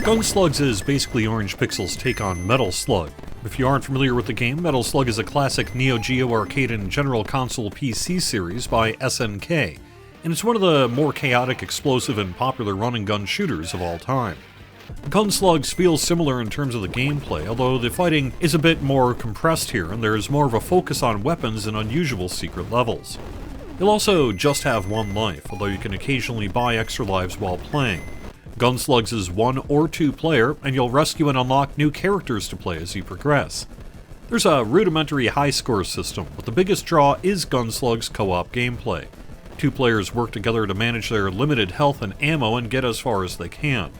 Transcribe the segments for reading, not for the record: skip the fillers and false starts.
Gunslugs is basically Orangepixel's take on Metal Slug. If you aren't familiar with the game, Metal Slug is a classic Neo Geo arcade and general console PC series by SNK, and it's one of the more chaotic, explosive, and popular run-and-gun shooters of all time. Gunslugs feels similar in terms of the gameplay, although the fighting is a bit more compressed here, and there's more of a focus on weapons and unusual secret levels. You'll also just have one life, although you can occasionally buy extra lives while playing. Gunslugs is 1 or 2 player, and you'll rescue and unlock new characters to play as you progress. There's a rudimentary high score system, but the biggest draw is Gunslugs co-op gameplay. 2 players work together to manage their limited health and ammo and get as far as they can.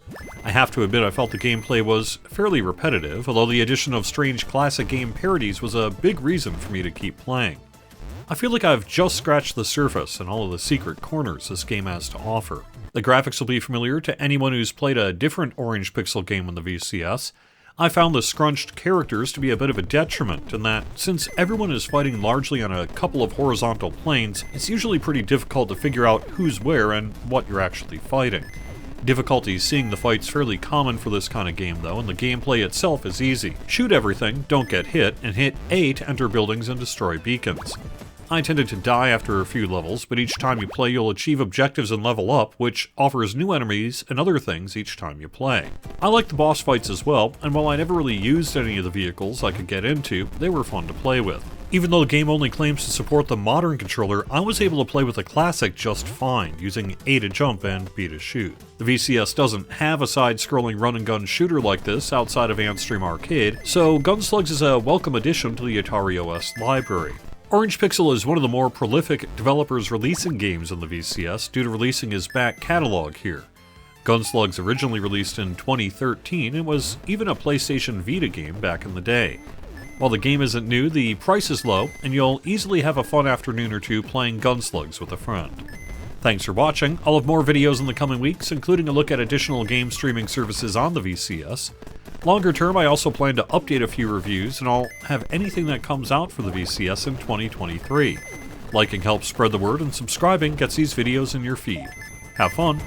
I have to admit I felt the gameplay was fairly repetitive, although the addition of strange classic game parodies was a big reason for me to keep playing. I feel like I've just scratched the surface and all of the secret corners this game has to offer. The graphics will be familiar to anyone who's played a different Orangepixel game on the VCS. I found the scrunched characters to be a bit of a detriment in that, since everyone is fighting largely on a couple of horizontal planes, it's usually pretty difficult to figure out who's where and what you're actually fighting. Difficulty seeing the fight's fairly common for this kind of game though, and the gameplay itself is easy. Shoot everything, don't get hit, and hit A to enter buildings and destroy beacons. I tended to die after a few levels, but each time you play you'll achieve objectives and level up, which offers new enemies and other things each time you play. I like the boss fights as well, and while I never really used any of the vehicles I could get into, they were fun to play with. Even though the game only claims to support the modern controller, I was able to play with the classic just fine, using A to jump and B to shoot. The VCS doesn't have a side-scrolling run-and-gun shooter like this outside of iiRCade, so Gunslugs is a welcome addition to the Atari OS library. Orangepixel is one of the more prolific developers releasing games on the VCS due to releasing his back catalog here. Gunslugs originally released in 2013 and was even a PlayStation Vita game back in the day. While the game isn't new, the price is low, and you'll easily have a fun afternoon or two playing Gunslugs with a friend. Thanks for watching. I'll have more videos in the coming weeks, including a look at additional game streaming services on the VCS. Longer term, I also plan to update a few reviews, and I'll have anything that comes out for the VCS in 2023. Liking helps spread the word, and subscribing gets these videos in your feed. Have fun!